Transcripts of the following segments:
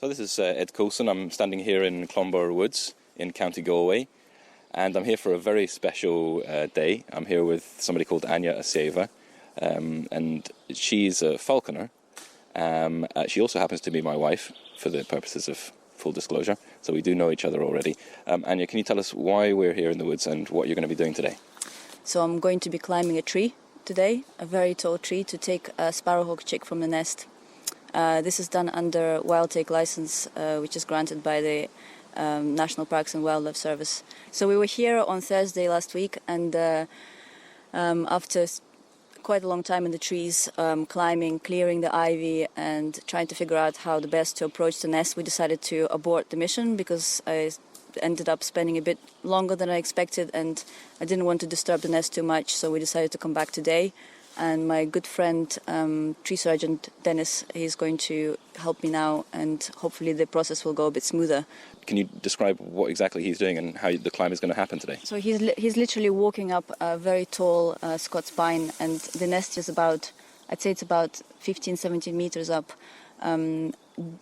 So this is Ed Coulson. I'm standing here in Claremorris Woods in County Galway, and I'm here for a very special day. I'm here with somebody called Anya, and she's a falconer. She also happens to be my wife, for the purposes of full disclosure, so we do know each other already. Anya, can you tell us why we're here in the woods and what you're going to be doing today? So I'm going to be climbing a tree today, a very tall tree, to take a sparrowhawk chick from the nest. This is done under wild take license, which is granted by the National Parks and Wildlife Service. So we were here on Thursday last week, and after quite a long time in the trees, climbing, clearing the ivy, and trying to figure out how the best to approach the nest, we decided to abort the mission because I ended up spending a bit longer than I expected, and I didn't want to disturb the nest too much, so we decided to come back today. And my good friend, Tree Sergeant Dennis, he's going to help me now, and hopefully the process will go a bit smoother. Can you describe what exactly he's doing and how the climb is going to happen today? So he's literally walking up a very tall Scots pine, and the nest is about 15, 17 meters up.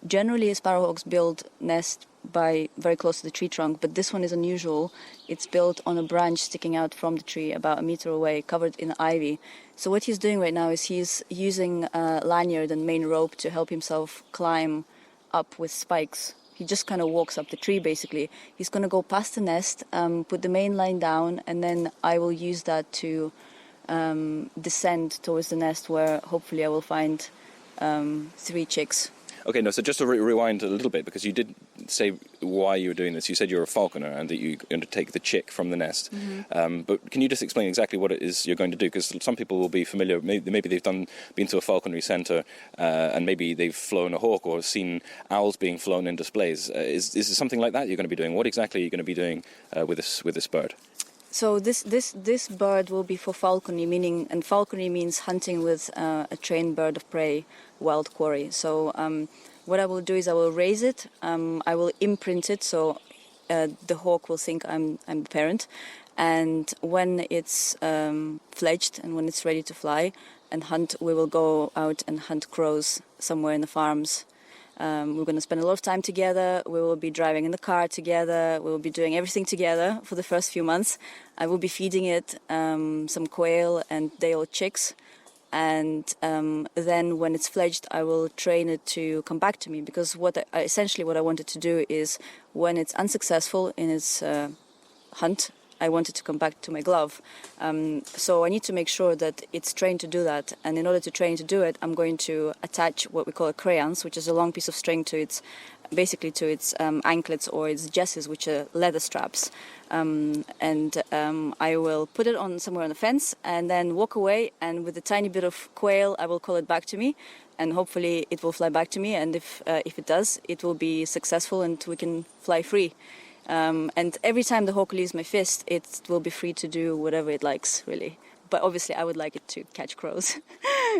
Generally, sparrowhawks build nest by very close to the tree trunk, but this one is unusual. It's built on a branch sticking out from the tree about a meter away, covered in ivy. So what he's doing right now is he's using a lanyard and main rope to help himself climb up with spikes. He just kind of walks up the tree, basically. He's going to go past the nest, put the main line down, and then I will use that to descend towards the nest, where hopefully I will find 3 chicks. Okay, no, so just to rewind a little bit, because you did say why you were doing this. You said you're a falconer and that you're going to take the chick from the nest. Mm-hmm. But can you just explain exactly what it is you're going to do? Because some people will be familiar, maybe they've been to a falconry centre and maybe they've flown a hawk or seen owls being flown in displays. Is it something like that you're going to be doing? What exactly are you going to be doing with this bird? So this bird will be for falconry, and falconry means hunting with a trained bird of prey, wild quarry. So what I will do is I will raise it, I will imprint it, so the hawk will think I'm the parent. And when it's fledged and when it's ready to fly and hunt, we will go out and hunt crows somewhere in the farms. We're going to spend a lot of time together. We will be driving in the car together. We will be doing everything together for the first few months. I will be feeding it some quail and day-old chicks. And then when it's fledged, I will train it to come back to me. Because essentially what I wanted to do is, when it's unsuccessful in its hunt, I wanted to come back to my glove. So I need to make sure that it's trained to do that. And in order to train to do it, I'm going to attach what we call a crayons, which is a long piece of string to its anklets or its jesses, which are leather straps. I will put it on somewhere on the fence and then walk away. And with a tiny bit of quail, I will call it back to me. And hopefully it will fly back to me. And if it does, it will be successful and we can fly free. And every time the hawk leaves my fist, it will be free to do whatever it likes, really. But obviously, I would like it to catch crows.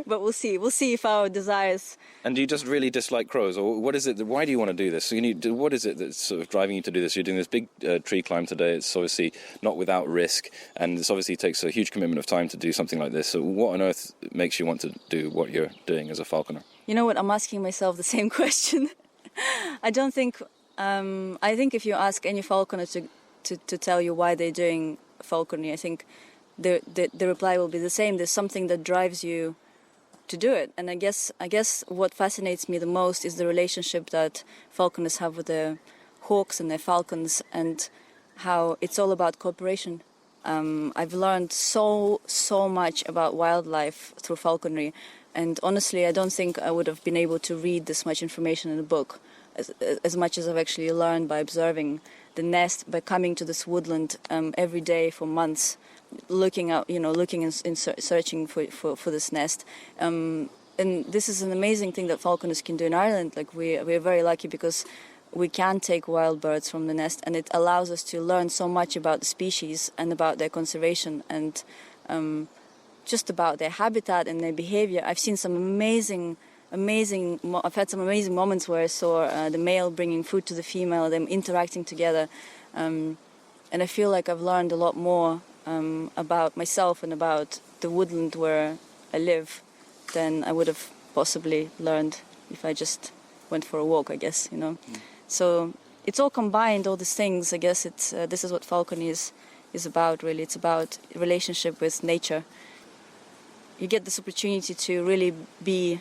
But we'll see. We'll see if our desires... And do you just really dislike crows? Or what is it? Why do you want to do this? What is it that's sort of driving you to do this? You're doing this big tree climb today. It's obviously not without risk. And this obviously takes a huge commitment of time to do something like this. So what on earth makes you want to do what you're doing as a falconer? You know what? I'm asking myself the same question. I don't think... I think if you ask any falconer to tell you why they're doing falconry, I think the reply will be the same. There's something that drives you to do it. And I guess what fascinates me the most is the relationship that falconers have with their hawks and their falcons, and how it's all about cooperation. I've learned so much about wildlife through falconry, and honestly, I don't think I would have been able to read this much information in a book. As much as I've actually learned by observing the nest, by coming to this woodland every day for months, looking and searching for this nest. And this is an amazing thing that falconers can do in Ireland. Like we're very lucky because we can take wild birds from the nest, and it allows us to learn so much about the species and about their conservation and just about their habitat and their behavior. I've seen some I've had some amazing moments where I saw the male bringing food to the female, them interacting together, and I feel like I've learned a lot more about myself and about the woodland where I live than I would have possibly learned if I just went for a walk, I guess, you know. So it's all combined, all these things. I guess it's this is what falconry is about, really. It's about relationship with nature. You get this opportunity to really be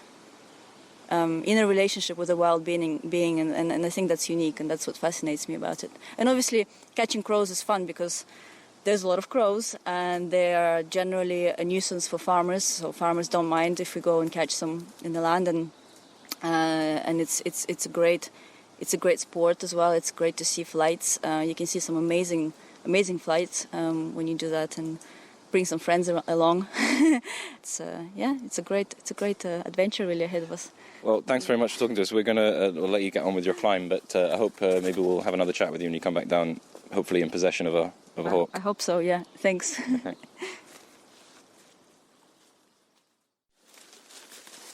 in a relationship with a wild being, and I think that's unique, and that's what fascinates me about it. And obviously, catching crows is fun because there's a lot of crows, and they are generally a nuisance for farmers. So farmers don't mind if we go and catch some in the land, and it's a great sport as well. It's great to see flights. You can see some amazing flights when you do that, and bring some friends along. It's a great adventure really ahead of us. Well, thanks very much for talking to us. We're going to we'll let you get on with your climb, but I hope maybe we'll have another chat with you when you come back down, hopefully in possession of a hawk. I hope so, yeah. Thanks. Okay.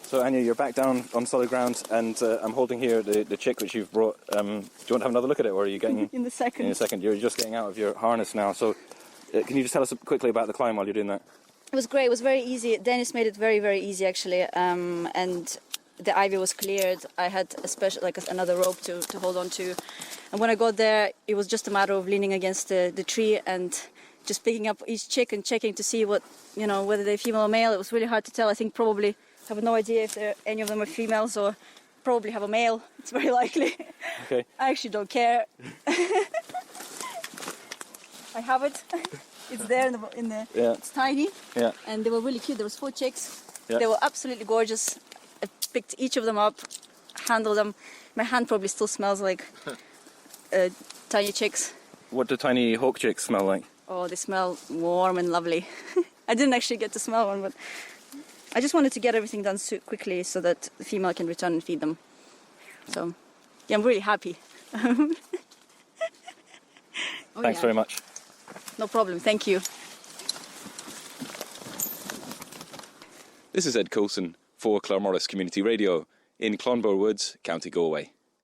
So, Anya, you're back down on solid ground, and I'm holding here the chick which you've brought. Do you want to have another look at it, or are you getting... In a second. You're just getting out of your harness now. So, can you just tell us quickly about the climb while you're doing that? It was great. It was very easy. Dennis made it very, very easy, actually. And the ivy was cleared. I had another rope to hold on to. And when I got there, it was just a matter of leaning against the tree and just picking up each chick and checking to see whether they're female or male. It was really hard to tell. I think probably have no idea if any of them are females, or probably have a male. It's very likely. Okay. I actually don't care. I have it. It's there in the Yeah. It's tiny. Yeah. And they were really cute. There was 4 chicks. Yeah. They were absolutely gorgeous. I picked each of them up, handled them. My hand probably still smells like tiny chicks. What do tiny hawk chicks smell like? Oh, they smell warm and lovely. I didn't actually get to smell one, but I just wanted to get everything done quickly so that the female can return and feed them. So, yeah, I'm really happy. Thanks very much. No problem, thank you. This is Ed Coulson for Claremorris Community Radio in Clonbur Woods, County Galway.